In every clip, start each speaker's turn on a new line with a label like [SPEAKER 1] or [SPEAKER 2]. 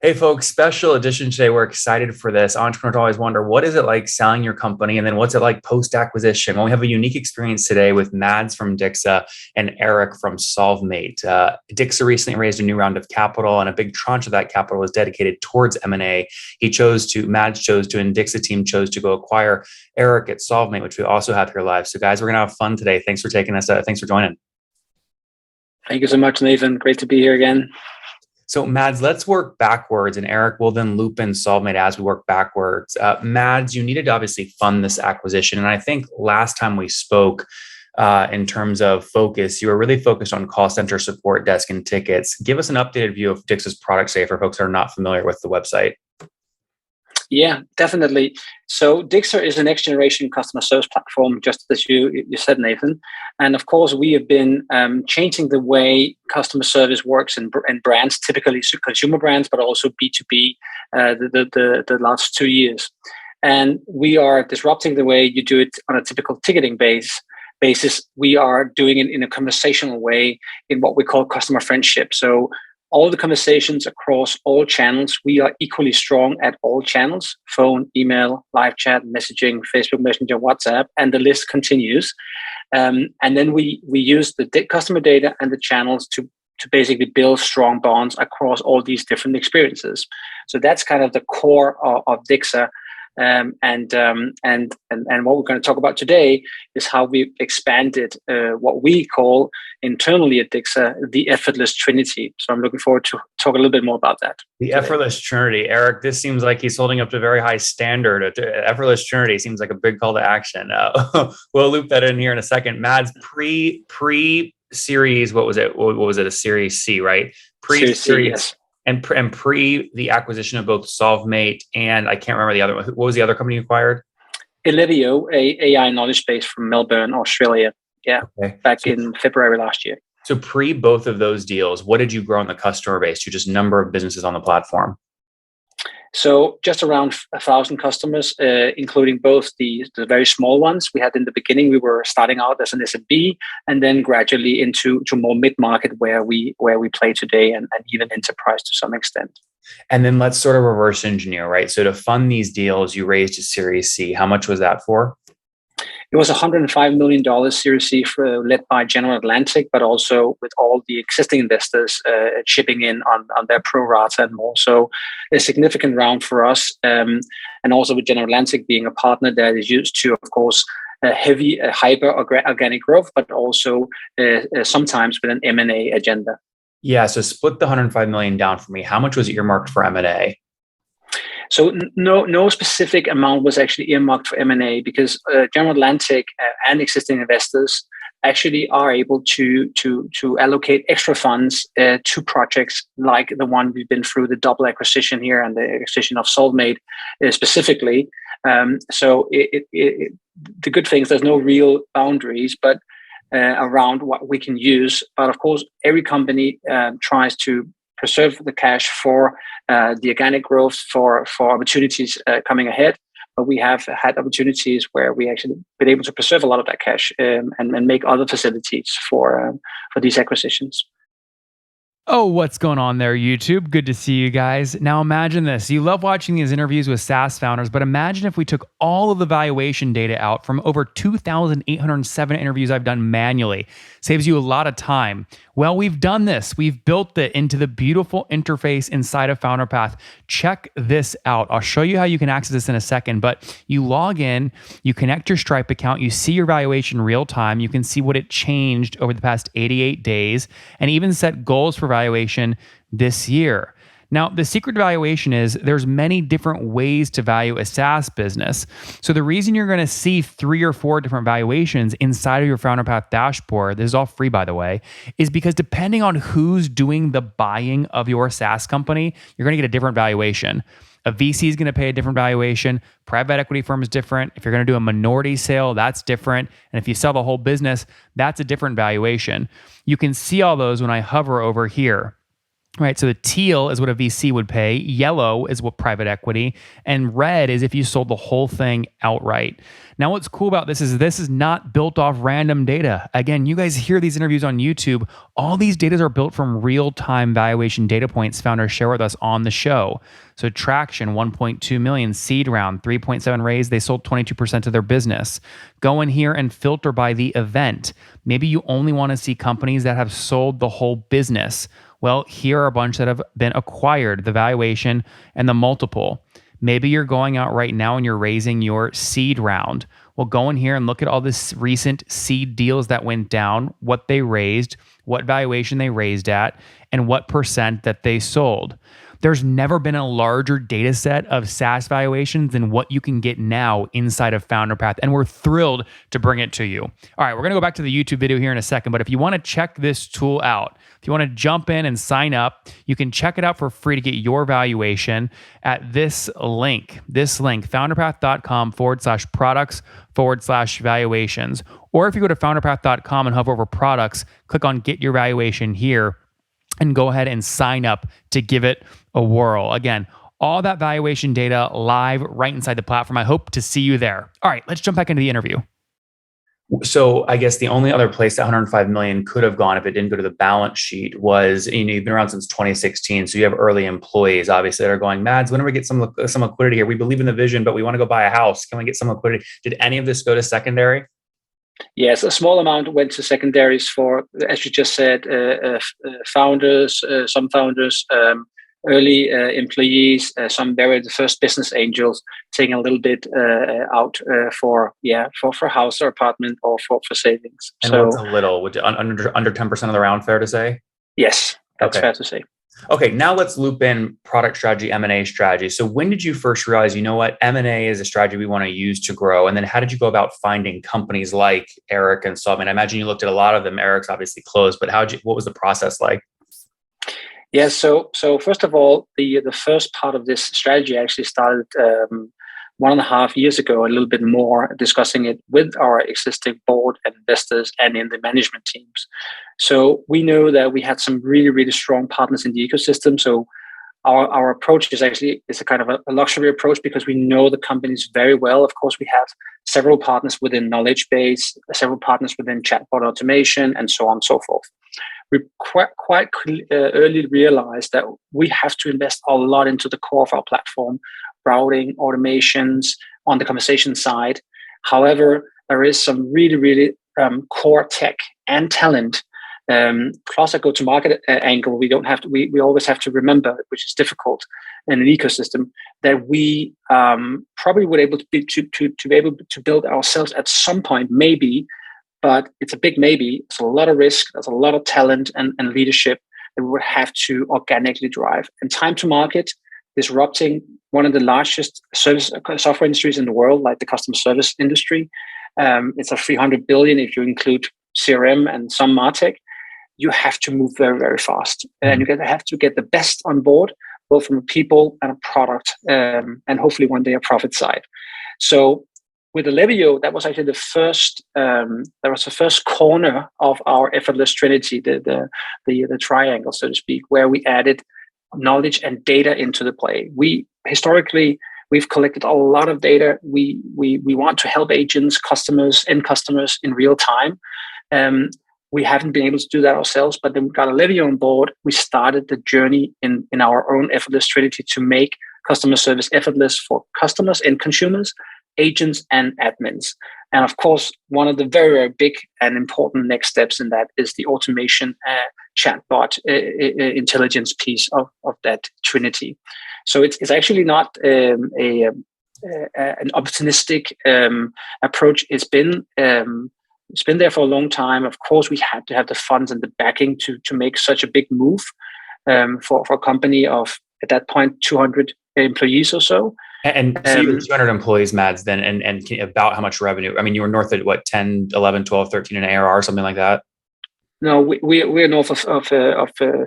[SPEAKER 1] Hey folks, special edition today. We're excited for this. Entrepreneurs always wonder, what is it like selling your company? And then what's it like post-acquisition? Well, we have a unique experience today with Mads from Dixa and Eric from SolveMate. Dixa recently raised a new round of capital, and a big tranche of that capital was dedicated towards M&A. Mads chose to, and Dixa team chose to go acquire Eric at SolveMate, which we also have here live. So guys, we're gonna have fun today. Thanks for taking us. Thanks for joining.
[SPEAKER 2] Thank you so much, Nathan. Great to be here again.
[SPEAKER 1] So Mads, let's work backwards, and Eric will then loop in SolveMate as we work backwards. Mads, you needed to obviously fund this acquisition, and I think last time we spoke, in terms of focus, you were really focused on call center support desk and tickets. Give us an updated view of Dix's product today for folks that are not familiar with the website.
[SPEAKER 2] Yeah, definitely. So Dixa is a next generation customer service platform, just as you said, Nathan. And of course, we have been changing the way customer service works in brands, typically consumer brands, but also B2B the last 2 years. And we are disrupting the way you do it on a typical ticketing basis. We are doing it in a conversational way in what we call customer friendship. So all the conversations across all channels, we are equally strong at all channels: phone, email, live chat, messaging, Facebook Messenger, WhatsApp, and the list continues. And then we use the customer data and the channels to basically build strong bonds across all these different experiences. So that's kind of the core of Dixa. And what we're going to talk about today is how we expanded what we call internally at Dixa the effortless trinity. So I'm looking forward to talk a little bit more about that.
[SPEAKER 1] The effortless trinity, Eric. This seems like he's holding up to a very high standard. Effortless trinity seems like a big call to action. We'll loop that in here in a second. Mads, pre series, what was it? What was it? A Series C, right?
[SPEAKER 2] Series C, yes.
[SPEAKER 1] And pre the acquisition of both SolveMate and I can't remember the other one. What was the other company you acquired?
[SPEAKER 2] Elevio, a AI knowledge base from Melbourne, Australia. Yeah, okay. Back in February last year.
[SPEAKER 1] So pre both of those deals, what did you grow in the customer base to, just number of businesses on the platform?
[SPEAKER 2] So just around 1,000 customers, including both the very small ones we had in the beginning. We were starting out as an SMB, and then gradually into more mid-market where we play today, and even enterprise to some extent.
[SPEAKER 1] And then let's sort of reverse engineer, right? So to fund these deals, you raised a Series C. How much was that for?
[SPEAKER 2] It was $105 million Series C led by General Atlantic, but also with all the existing investors chipping in on their pro rata and more. So a significant round for us. And also with General Atlantic being a partner that is used to, of course, hyper organic growth, but also sometimes with an M&A agenda.
[SPEAKER 1] Yeah. So split the 105 million down for me. How much was earmarked for M&A?
[SPEAKER 2] So no specific amount was actually earmarked for M&A because General Atlantic and existing investors actually are able to allocate extra funds to projects like the one we've been through, the double acquisition here and the acquisition of SolveMate specifically. So the good thing is there's no real boundaries, but around what we can use. But of course, every company tries to preserve the cash for the organic growth, for opportunities coming ahead. But we have had opportunities where we actually been able to preserve a lot of that cash and make other facilities for these acquisitions.
[SPEAKER 3] Oh, what's going on there, YouTube? Good to see you guys. Now imagine this. You love watching these interviews with SaaS founders, but imagine if we took all of the valuation data out from over 2,807 interviews I've done manually. Saves you a lot of time. Well, we've done this. We've built it into the beautiful interface inside of FounderPath. Check this out. I'll show you how you can access this in a second, but you log in, you connect your Stripe account, you see your valuation real time, you can see what it changed over the past 88 days, and even set goals for valuation this year. Now, the secret to valuation is there's many different ways to value a SaaS business. So the reason you're going to see 3 or 4 different valuations inside of your FounderPath dashboard, this is all free by the way, is because depending on who's doing the buying of your SaaS company, you're going to get a different valuation. A VC is going to pay a different valuation. Private equity firm is different. If you're going to do a minority sale, that's different. And if you sell the whole business, that's a different valuation. You can see all those when I hover over here. right? So the teal is what a VC would pay, yellow is what private equity, and red is if you sold the whole thing outright. Now, what's cool about this is not built off random data. Again, you guys hear these interviews on YouTube. All these data are built from real-time valuation data points founders share with us on the show. So traction, 1.2 million, seed round, 3.7 raised. They sold 22% of their business. Go in here and filter by the event. Maybe you only want to see companies that have sold the whole business. Well, here are a bunch that have been acquired, the valuation and the multiple. Maybe you're going out right now and you're raising your seed round. Well, go in here and look at all this recent seed deals that went down, what they raised, what valuation they raised at, and what percent that they sold. There's never been a larger data set of SaaS valuations than what you can get now inside of FounderPath, and we're thrilled to bring it to you. All right, we're going to go back to the YouTube video here in a second, but if you want to check this tool out, if you want to jump in and sign up, you can check it out for free to get your valuation at this link, founderpath.com/products/valuations. Or if you go to founderpath.com and hover over products, click on get your valuation here and go ahead and sign up to give it a whirl. Again, all that valuation data live right inside the platform. I hope to see you there. All right, let's jump back into the interview.
[SPEAKER 1] So I guess the only other place that 105 million could have gone if it didn't go to the balance sheet was, you've been around since 2016. So you have early employees, obviously, that are going, Mads, when do we get some liquidity here? We believe in the vision, but we want to go buy a house. Can we get some liquidity? Did any of this go to secondary?
[SPEAKER 2] Yes, a small amount went to secondaries for, as you just said, founders, some founders, early employees, some very the first business angels taking a little bit out for house or apartment or for savings.
[SPEAKER 1] And so, what's a little? Would under 10% of the round, fair to say?
[SPEAKER 2] Yes, that's fair to say.
[SPEAKER 1] Okay, now let's loop in product strategy, M&A strategy. So when did you first realize, you know what, M&A is a strategy we want to use to grow? And then how did you go about finding companies like Eric and Solve? And I imagine you looked at a lot of them. Eric's obviously closed, but what was the process like?
[SPEAKER 2] Yeah, so first of all, the first part of this strategy actually started 1.5 years ago, a little bit more, discussing it with our existing board and investors and in the management teams. So we know that we had some really, really strong partners in the ecosystem. So our approach is a kind of a luxury approach because we know the companies very well. Of course, we have several partners within knowledge base, several partners within chatbot automation, and so on and so forth. We quite early realized that we have to invest a lot into the core of our platform, routing, automations on the conversation side. However, there is some really, really core tech and talent, plus a go-to-market angle. We always have to remember, which is difficult in an ecosystem, that we probably would able to be able to build ourselves at some point, maybe. But it's a big maybe. It's a lot of risk. There's a lot of talent and leadership that we would have to organically drive. And time to market, disrupting one of the largest software industries in the world, like the customer service industry. It's a 300 billion if you include CRM and some MarTech. You have to move very, very fast. And you have to get the best on board, both from a people and a product, and hopefully one day a profit side. So with Alevio, that was actually the first. That was the first corner of our effortless trinity, the triangle, so to speak, where we added knowledge and data into the play. We've collected a lot of data. We want to help agents, end customers in real time. We haven't been able to do that ourselves, but then we got Alevio on board. We started the journey in our own effortless trinity to make customer service effortless for customers and consumers, agents and admins. And of course, one of the very, very big and important next steps in that is the automation chatbot intelligence piece of that trinity. So it's actually not an opportunistic approach. It's been there for a long time. Of course, we had to have the funds and the backing to make such a big move for a company of, at that point, 200 employees or so.
[SPEAKER 1] And so you were 200 employees, Mads, then, and about how much revenue? I mean, you were north of what, 10, 11, 12, 13 in ARR, something like that?
[SPEAKER 2] No, we're north of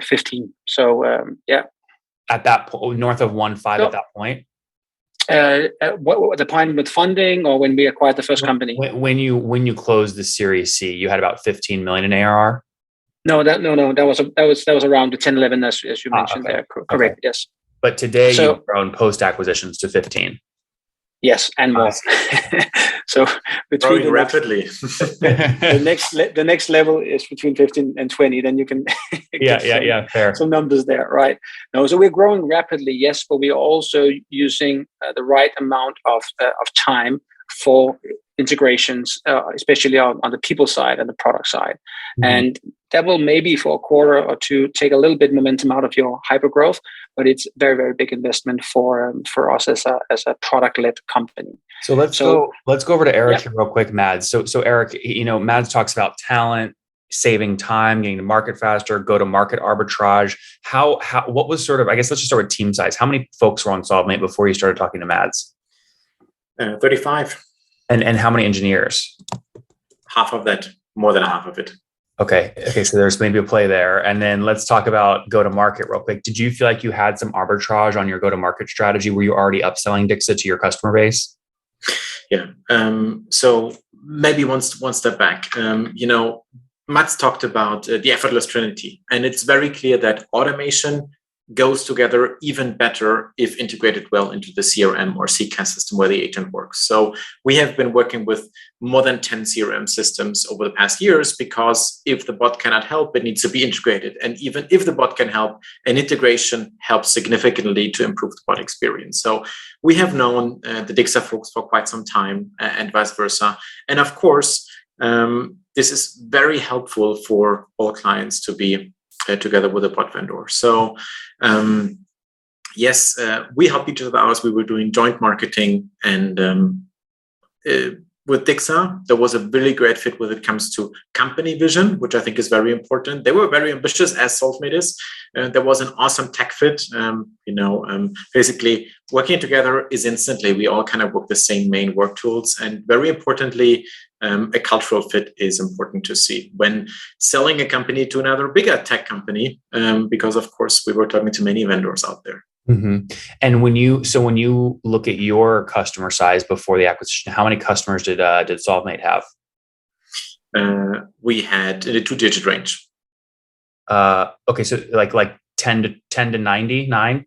[SPEAKER 2] 15. So, yeah.
[SPEAKER 1] At that point, north of 1.5 at that point?
[SPEAKER 2] What the point with funding or when we acquired the first company?
[SPEAKER 1] When you closed the Series C, you had about 15 million in ARR?
[SPEAKER 2] No, that was around the 10, 11 as you mentioned
[SPEAKER 1] okay.
[SPEAKER 2] there. Correct. Yes.
[SPEAKER 1] But today you've grown post acquisitions to 15.
[SPEAKER 2] Yes, and more. So
[SPEAKER 4] between rapidly.
[SPEAKER 2] the next level is between 15 and 20. Then you can
[SPEAKER 1] get fair.
[SPEAKER 2] some numbers there, right? No, so we're growing rapidly, yes, but we're also using the right amount of time for integrations, especially on the people side and the product side. Mm-hmm. And that will maybe for a quarter or two take a little bit momentum out of your hyper growth, but it's very, very big investment for us as a product-led company.
[SPEAKER 1] So let's go over to Eric here real quick, Mads. So Eric, Mads talks about talent, saving time, getting to market faster, go to market arbitrage. What was sort of, I guess let's just start with team size. How many folks were on SolveMate before you started talking to Mads?
[SPEAKER 4] 35.
[SPEAKER 1] And how many engineers?
[SPEAKER 4] Half of that, more than half of it.
[SPEAKER 1] Okay. So there's maybe a play there. And then let's talk about go to market real quick. Did you feel like you had some arbitrage on your go to market strategy? Were you already upselling Dixa to your customer base?
[SPEAKER 4] Yeah. So maybe one step back. Mads talked about the effortless trinity, and it's very clear that automation goes together even better if integrated well into the CRM or CCaaS system where the agent works. So we have been working with more than 10 CRM systems over the past years, because if the bot cannot help, it needs to be integrated. And even if the bot can help, an integration helps significantly to improve the bot experience. So we have known the Dixa folks for quite some time, and vice versa. And of course, this is very helpful for all clients to be together with a bot vendor. So yes, we help each other out. We were doing joint marketing, and with Dixa, there was a really great fit when it comes to company vision, which I think is very important. They were very ambitious, as SolveMate is. There was an awesome tech fit. Basically, working together is instantly. We all kind of work the same main work tools, and very importantly, a cultural fit is important to see when selling a company to another bigger tech company, because of course we were talking to many vendors out there.
[SPEAKER 1] Mm-hmm. And when you look at your customer size before the acquisition, how many customers did SolveMate have?
[SPEAKER 4] We had in a 2-digit range.
[SPEAKER 1] Okay, so like 10 to 99.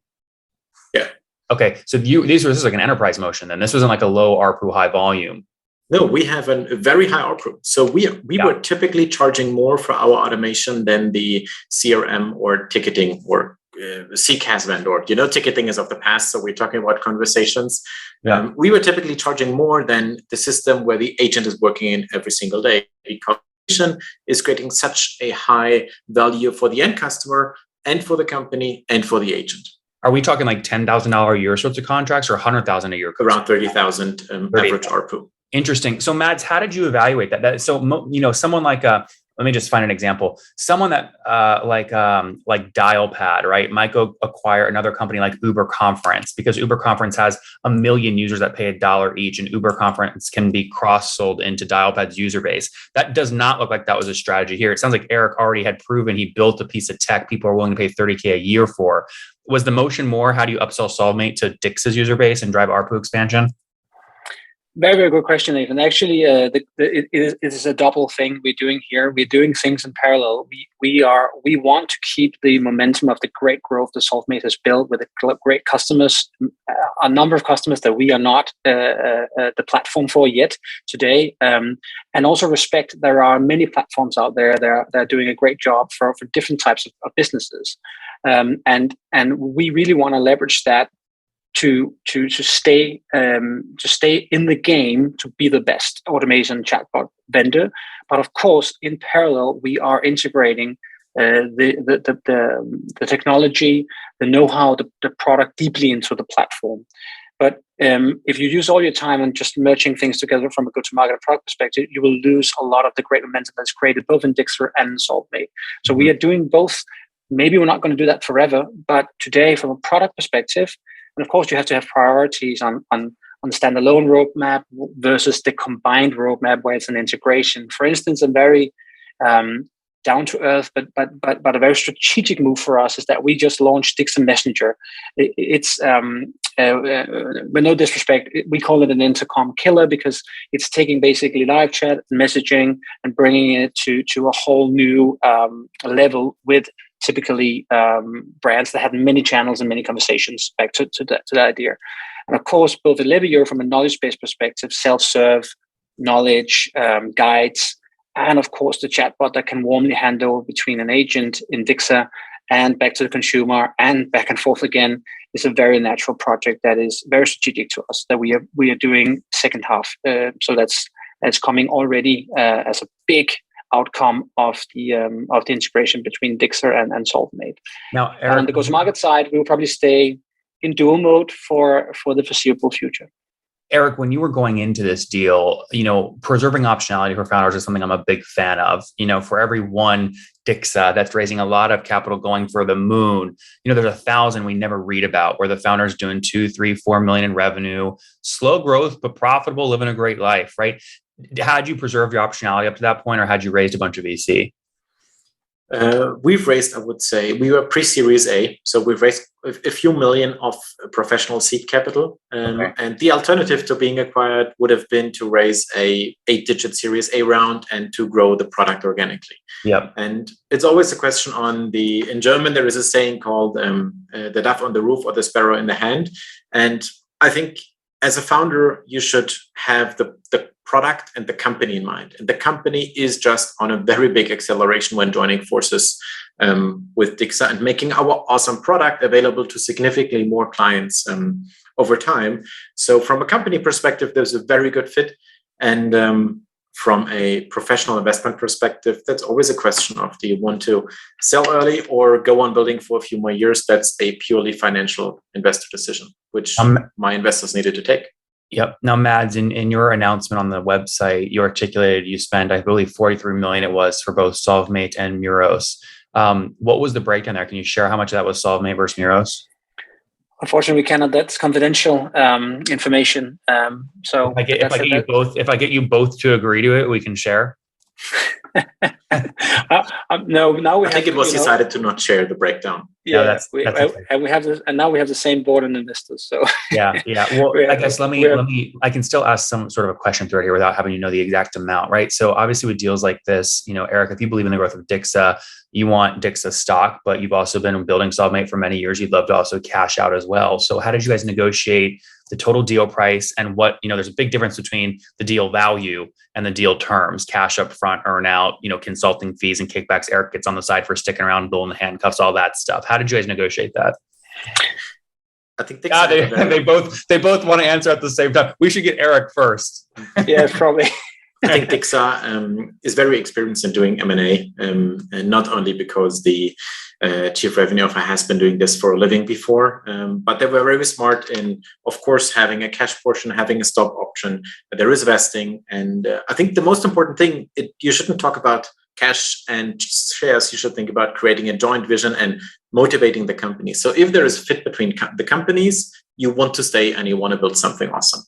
[SPEAKER 4] Yeah.
[SPEAKER 1] Okay, so this was like an enterprise motion. Then this wasn't like a low ARPU, high volume.
[SPEAKER 4] No, we have a very high ARPU. So we were typically charging more for our automation than the CRM or ticketing or CCaaS vendor. Ticketing is of the past, so we're talking about conversations. Yeah. We were typically charging more than the system where the agent is working in every single day, because is creating such a high value for the end customer and for the company and for the agent.
[SPEAKER 1] Are we talking like $10,000 a year sorts of contracts, or $100,000 a year?
[SPEAKER 4] Around 30,000 average ARPU.
[SPEAKER 1] Interesting. So Mads, how did you evaluate that? Someone like let me just find an example. Someone that like Dialpad, right, might go acquire another company like Uber Conference, because Uber Conference has 1 million users that pay $1 each, and Uber Conference can be cross-sold into Dialpad's user base. That does not look like that was a strategy here. It sounds like Eric already had proven he built a piece of tech people are willing to pay $30K a year for. Was the motion more, how do you upsell SolveMate to Dixa's user base and drive ARPU expansion?
[SPEAKER 2] Very, very good question, Nathan. Actually, it is a double thing we're doing here. We're doing things in parallel. We want to keep the momentum of the great growth that SolveMate has built with the great customers, a number of customers that we are not the platform for yet today, and also respect there are many platforms out there that are doing a great job for different types of businesses, and we really want to leverage that to stay in the game, to be the best automation chatbot vendor. But of course, in parallel, we are integrating the technology, the know-how, the product deeply into the platform. But if you use all your time on just merging things together from a go-to-market product perspective, you will lose a lot of the great momentum that's created both in Dixa and in SolveMate. So we are doing both. Maybe we're not going to do that forever, but today, from a product perspective, and of course, you have to have priorities on the standalone roadmap versus the combined roadmap where it's an integration. For instance, a very down to earth, but a very strategic move for us is that we just launched Dixa Messenger. It's with no disrespect, we call it an intercom killer because it's taking basically live chat and messaging and bringing it to a whole new level with typically brands that have many channels and many conversations, back to that idea. And of course, both Elevio from a knowledge-based perspective, self-serve, knowledge, guides, and of course the chatbot that can warmly hand over between an agent in Dixa and back to the consumer and back and forth again, is a very natural project that is very strategic to us that we are doing second half. So that's coming already as a big outcome of the integration between Dixa and SolveMate.
[SPEAKER 1] Now, Eric,
[SPEAKER 2] and on the go-to-market side, we will probably stay in dual mode for the foreseeable future.
[SPEAKER 1] Eric, when you were going into this deal, preserving optionality for founders is something I'm a big fan of. For every one Dixa that's raising a lot of capital going for the moon, there's 1,000 we never read about where the founder's doing 2, 3, 4 million in revenue, slow growth, but profitable, living a great life, right? Had you preserved your optionality up to that point, or had you raised a bunch of VC?
[SPEAKER 4] We've raised, I would say, we were pre-Series A, so we've raised a few million of professional seed capital.
[SPEAKER 1] Okay.
[SPEAKER 4] And the alternative to being acquired would have been to raise a 8-digit Series A round and to grow the product organically.
[SPEAKER 1] Yep.
[SPEAKER 4] And it's always a question in German, there is a saying called the dove on the roof or the sparrow in the hand. And I think as a founder, you should have the product and the company in mind. And the company is just on a very big acceleration when joining forces with Dixa and making our awesome product available to significantly more clients over time. So from a company perspective, there's a very good fit. And from a professional investment perspective, that's always a question of, do you want to sell early or go on building for a few more years? That's a purely financial investor decision, which my investors needed to take.
[SPEAKER 1] Yep. Now, Mads, in your announcement on the website, you articulated you spent, I believe, 43 million it was for both SolveMate and Muros. What was the breakdown there? Can you share how much of that was SolveMate versus Muros?
[SPEAKER 2] Unfortunately, we cannot. That's confidential information. So
[SPEAKER 1] if I get you both to agree to it, we can share.
[SPEAKER 2] No. Now
[SPEAKER 4] I think it was decided to not share the breakdown.
[SPEAKER 2] Yeah, and we have this, and now we have the same board and investors. So
[SPEAKER 1] yeah. Well, I guess let me. I can still ask some sort of a question thread here without having the exact amount, right? So obviously, with deals like this, Eric, if you believe in the growth of Dixa, you want Dixa stock, but you've also been building SolveMate for many years. You'd love to also cash out as well. So how did you guys negotiate the total deal price and what, there's a big difference between the deal value and the deal terms, cash up front, earn out, consulting fees and kickbacks. Eric gets on the side for sticking around, building the handcuffs, all that stuff. How did you guys negotiate that?
[SPEAKER 4] I think
[SPEAKER 1] they both want to answer at the same time. We should get Eric first.
[SPEAKER 2] Yeah, probably.
[SPEAKER 4] I think Dixa is very experienced in doing M&A, and not only because the chief revenue officer has been doing this for a living before, but they were very smart in, of course, having a cash portion, having a stock option. There is vesting. And I think the most important thing, you shouldn't talk about cash and shares. You should think about creating a joint vision and motivating the company. So if there is fit between the companies, you want to stay and you want to build something awesome.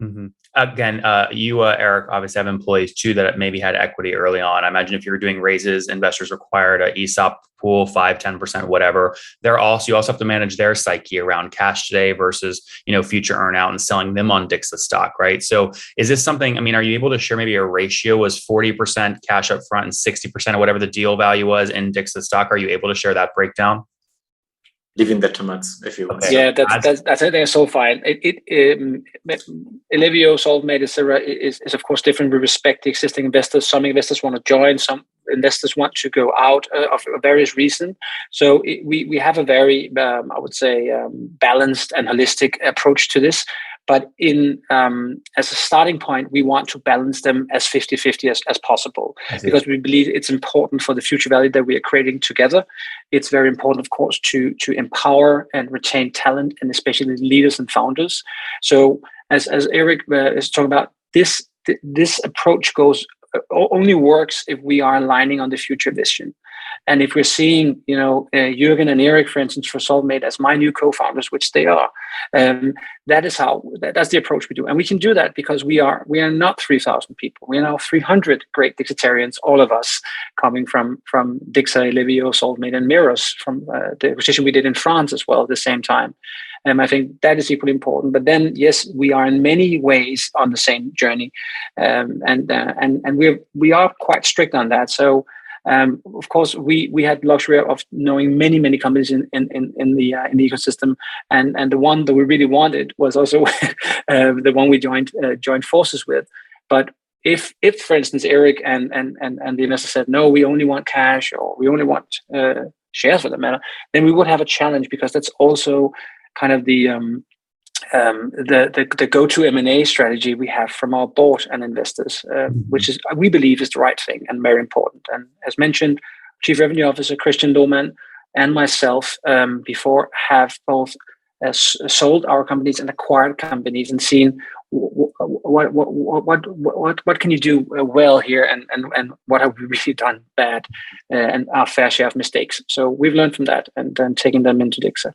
[SPEAKER 1] Mm-hmm. Again, you, Eric, obviously have employees too that maybe had equity early on. I imagine if you were doing raises, investors required a ESOP pool, 5, 10%, whatever. You also have to manage their psyche around cash today versus, future earnout and selling them on Dixa stock, right? So is this something, are you able to share maybe a ratio? Was 40% cash up front and 60% of whatever the deal value was in Dixa stock? Are you able to share that breakdown?
[SPEAKER 4] Leaving that to Mats, if you want.
[SPEAKER 2] Okay. Yeah, that's I think so fine. Elevio SolveMate is of course different. We respect the existing investors. Some investors want to join. Some investors want to go out of various reasons. So we have a very I would say balanced and holistic approach to this. But as a starting point, we want to balance them as 50-50 as possible, because we believe it's important for the future value that we are creating together. It's very important, of course, to empower and retain talent, and especially leaders and founders. So as Eric is talking about, this approach only works if we are aligning on the future vision. And if we're seeing, Jürgen and Eric, for instance, for SolveMate as my new co-founders, which they are, that's the approach we do. And we can do that because we are not 3,000 people. We are now 300 great Dixitarians, all of us coming from Dixa, Elevio, SolveMate, and Muros from the acquisition we did in France as well at the same time. I think that is equally important. But then, yes, we are in many ways on the same journey, and we are quite strict on that. So, of course, we had the luxury of knowing many companies in the ecosystem, and the one that we really wanted was also the one we joined forces with. But if for instance Eric and the investor said no, we only want cash, or we only want shares for that matter, then we would have a challenge, because that's also kind of the go-to M&A strategy we have from our board and investors, which is, we believe, is the right thing and very important. And as mentioned, Chief Revenue Officer Christian Lohmann and myself before have both sold our companies and acquired companies, and seen what can you do well here, and what have we really done bad, and our fair share of mistakes. So we've learned from that and then taken them into Dixa.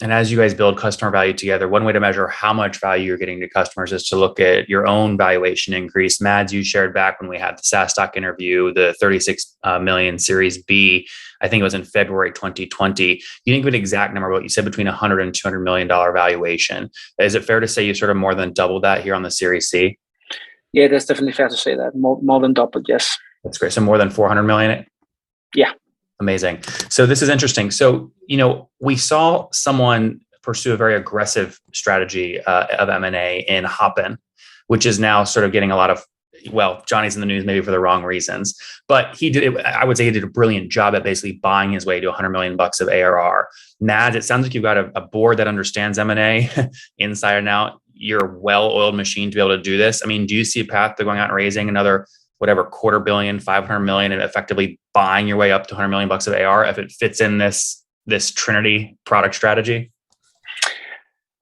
[SPEAKER 1] And as you guys build customer value together, one way to measure how much value you're getting to customers is to look at your own valuation increase. Mads, you shared back when we had the SaaS stock interview, the 36 million Series B, I think it was in February 2020. You didn't give an exact number, but you said between $100 and $200 million valuation. Is it fair to say you sort of more than doubled that here on the Series C?
[SPEAKER 2] Yeah, that's definitely fair to say that. More than doubled, yes.
[SPEAKER 1] That's great. So more than 400 million?
[SPEAKER 2] Yeah.
[SPEAKER 1] Amazing. So this is interesting. So, we saw someone pursue a very aggressive strategy of M&A in Hopin, which is now sort of getting a lot of, Johnny's in the news maybe for the wrong reasons, but I would say he did a brilliant job at basically buying his way to $100 million of ARR. Mads, it sounds like you've got a board that understands M&A inside and out. You're a well-oiled machine to be able to do this. I mean, do you see a path to going out and raising another $250 million, $500 million, and effectively buying your way up to $100 million of ARR if it fits in this Trinity product strategy?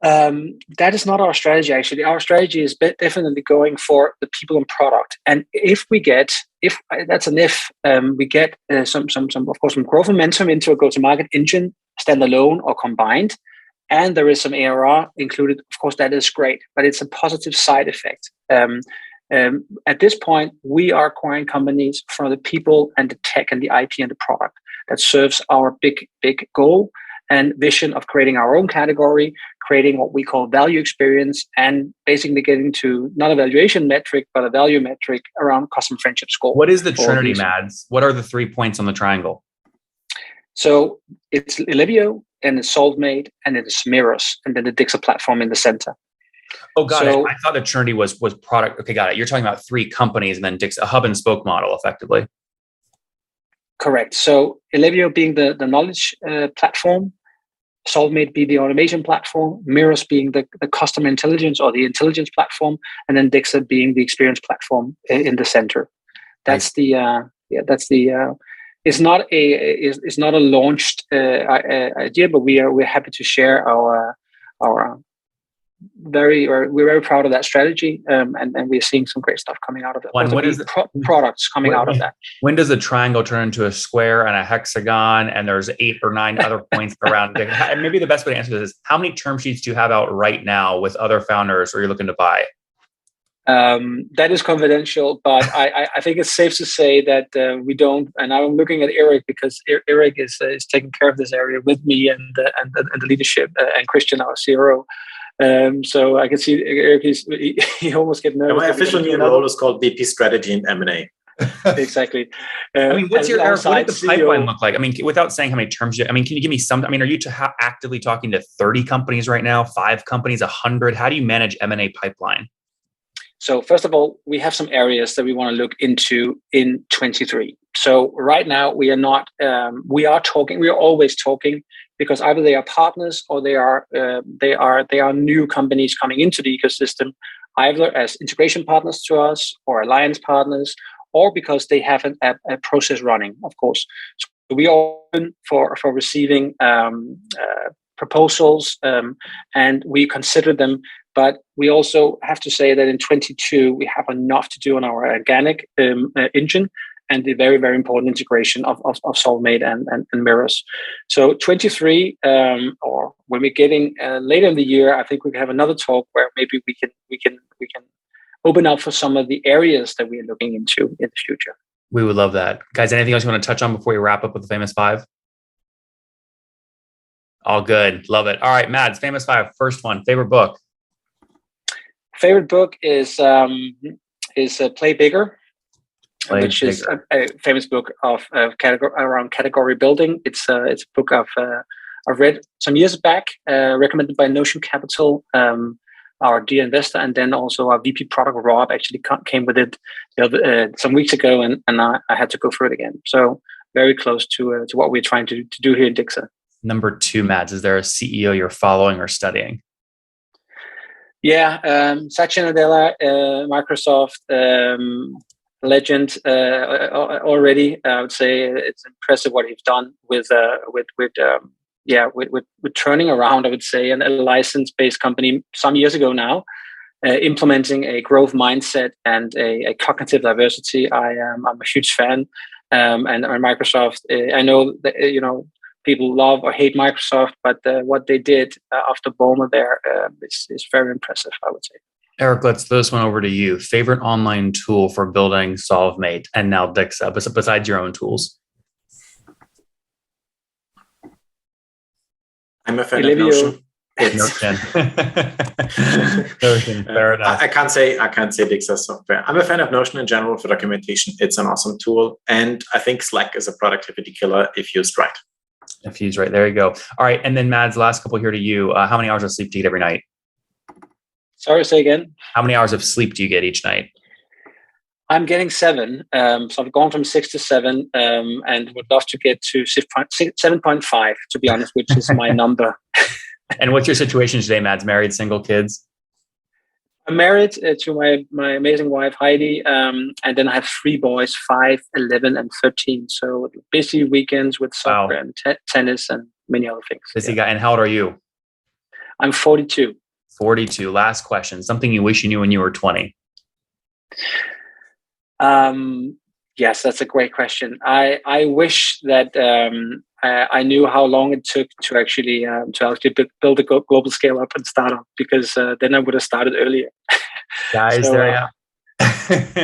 [SPEAKER 2] That is not our strategy, actually. Our strategy is definitely going for the people and product. And if we get some growth momentum into a go-to-market engine, standalone or combined, and there is some ARR included, of course, that is great, but it's a positive side effect. At this point, we are acquiring companies for the people and the tech and the IP and the product that serves our big goal and vision of creating our own category, creating what we call value experience, and basically getting to not a valuation metric, but a value metric around customer friendship score.
[SPEAKER 1] What is the Trinity, Mads? What are the 3 points on the triangle?
[SPEAKER 2] So it's Illivio, and it's SolveMate, and it's Mirrors, and then the Dixa platform in the center.
[SPEAKER 1] Oh, got it. I thought the Trinity was product. Okay, got it. You're talking about 3 companies and then Dixa, a hub and spoke model, effectively.
[SPEAKER 2] Correct. So Illivio being the knowledge platform, SolveMate being the automation platform, Mirrors being the customer intelligence or the intelligence platform, and then Dixa being the experience platform in the center. That's nice. It's not a launched idea, but we're happy to share our we're very proud of that strategy, and we're seeing some great stuff coming out of it. Products coming out of that.
[SPEAKER 1] When does a triangle turn into a square and a hexagon, and there's 8 or 9 other points around it? And maybe the best way to answer this is, how many term sheets do you have out right now with other founders, or you're looking to buy?
[SPEAKER 2] That is confidential, but I think it's safe to say that we don't. And I'm looking at Eric, because Eric is taking care of this area with me and the leadership, and Christian, our CRO. So I can see Eric he almost get nervous.
[SPEAKER 4] My official new role is called VP Strategy and M&A.
[SPEAKER 2] Exactly.
[SPEAKER 1] I mean, what did the pipeline look like? I mean, without saying how many terms can you give me some? I mean, are you actively talking to 30 companies right now, 5 companies, 100? How do you manage M&A pipeline?
[SPEAKER 2] So first of all, we have some areas that we want to look into in 23. So right now we are not. We are always talking, because either they are partners or they are new companies coming into the ecosystem, either as integration partners to us or alliance partners, or because they have a process running, of course. So we are open for receiving proposals, and we consider them. But we also have to say that in 22, we have enough to do on our organic engine and the very, very important integration of SolveMate and Mirrors. So 23, or when we're getting later in the year, I think we can have another talk where maybe we can open up for some of the areas that we are looking into in the future.
[SPEAKER 1] We would love that. Guys, anything else you want to touch on before we wrap up with the famous 5? All good. Love it. All right, Mads, famous five. First one, favorite book.
[SPEAKER 2] Favorite book is Play Bigger, which is a famous book of around category building. It's a book I've read some years back, recommended by Notion Capital, our dear investor, and then also our VP product Rob actually came with it some weeks ago, and I had to go through it again. So very close to what we're trying to do here in Dixa.
[SPEAKER 1] Number two, Mads, is there a CEO you're following or studying?
[SPEAKER 2] Yeah, Satya Nadella, Microsoft legend already. I would say it's impressive what he's done with turning around, I would say, a license-based company some years ago now, implementing a growth mindset and a cognitive diversity. I'm a huge fan, and Microsoft. I know that people love or hate Microsoft, but what they did after Boma there is very impressive, I would say.
[SPEAKER 1] Eric, let's throw this one over to you. Favorite online tool for building SolveMate and now Dixa, besides your own tools?
[SPEAKER 4] I'm a fan of Notion.
[SPEAKER 1] Notion. Fair enough.
[SPEAKER 4] I can't say Dixa software. I'm a fan of Notion in general for documentation. It's an awesome tool, and I think Slack is a productivity killer if used right.
[SPEAKER 1] If used right, there you go. All right, and then Mads, last couple here to you. How many hours of sleep do you get every night?
[SPEAKER 2] Sorry, say again.
[SPEAKER 1] How many hours of sleep do you get each night?
[SPEAKER 2] I'm getting 7. So I've gone from 6 to 7, and would love to get to 7.5, to be honest, which is my number.
[SPEAKER 1] And what's your situation today, Mads? Married, single, kids?
[SPEAKER 2] I'm married to my amazing wife, Heidi. And then I have 3 boys, 5, 11, and 13. So busy weekends with soccer and tennis and many other things.
[SPEAKER 1] Busy guy. And how old are you?
[SPEAKER 2] I'm 42.
[SPEAKER 1] 42. Last question. Something you wish you knew when you were 20?
[SPEAKER 2] Yes, that's a great question. I wish that I knew how long it took to actually build a global scale up and startup, because then I would have started earlier.
[SPEAKER 1] Guys, there you go.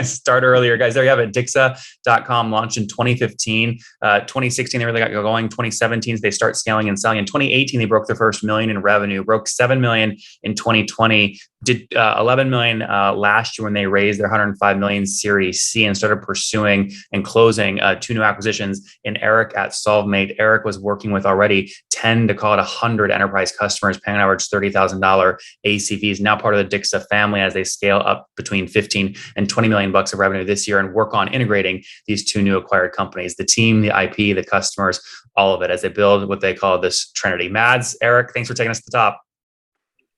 [SPEAKER 1] Start earlier, guys. There you have it. Dixa.com launched in 2015. 2016, they really got going. 2017, they start scaling and selling. In 2018, they broke their first $1 million in revenue, broke $7 million in 2020, did $11 million last year when they raised their $105 million Series C and started pursuing and closing 2 new acquisitions in Eric at SolveMate. Eric was working with already 10 to call it 100 enterprise customers, paying an average $30,000 ACVs, now part of the Dixa family as they scale up between 15 and $20 million of revenue this year and work on integrating these 2 new acquired companies, the team, the IP, the customers, all of it as they build what they call this Trinity. Mads, Eric, thanks for taking us to the top.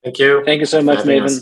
[SPEAKER 4] Thank you.
[SPEAKER 2] Thank you so much, Maven.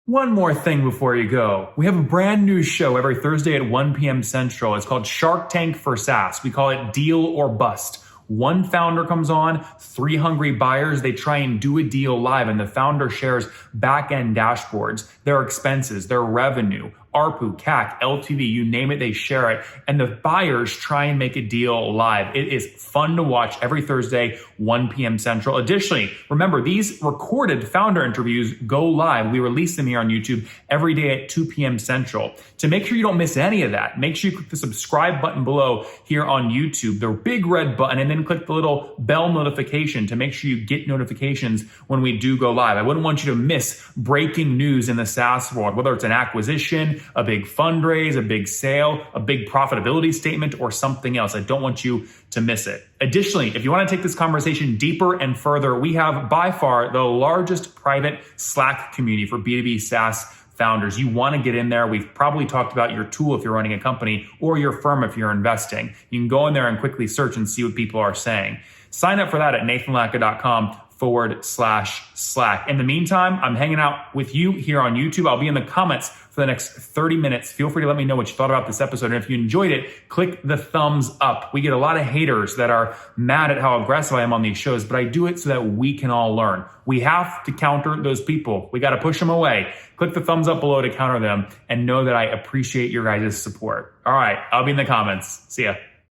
[SPEAKER 3] One more thing before you go. We have a brand new show every Thursday at 1 p.m. Central. It's called Shark Tank for SaaS. We call it Deal or Bust. One founder comes on, 3 hungry buyers, they try and do a deal live, and the founder shares back-end dashboards, their expenses, their revenue, ARPU, CAC, LTV, you name it, they share it. And the buyers try and make a deal live. It is fun to watch every Thursday, 1 p.m. Central. Additionally, remember, these recorded founder interviews go live. We release them here on YouTube every day at 2 p.m. Central. To make sure you don't miss any of that, make sure you click the subscribe button below here on YouTube, the big red button, and then click the little bell notification to make sure you get notifications when we do go live. I wouldn't want you to miss breaking news in the SaaS world, whether it's an acquisition, a big fundraise, a big sale, a big profitability statement, or something else. I don't want you to miss it. Additionally, if you want to take this conversation deeper and further, we have by far the largest private Slack community for B2B SaaS founders. You want to get in there. We've probably talked about your tool if you're running a company or your firm if you're investing. You can go in there and quickly search and see what people are saying. Sign up for that at nathanlatka.com/Slack. In the meantime, I'm hanging out with you here on YouTube. I'll be in the comments for the next 30 minutes. Feel free to let me know what you thought about this episode. And if you enjoyed it, click the thumbs up. We get a lot of haters that are mad at how aggressive I am on these shows, but I do it so that we can all learn. We have to counter those people. We got to push them away. Click the thumbs up below to counter them and know that I appreciate your guys' support. All right, I'll be in the comments. See ya.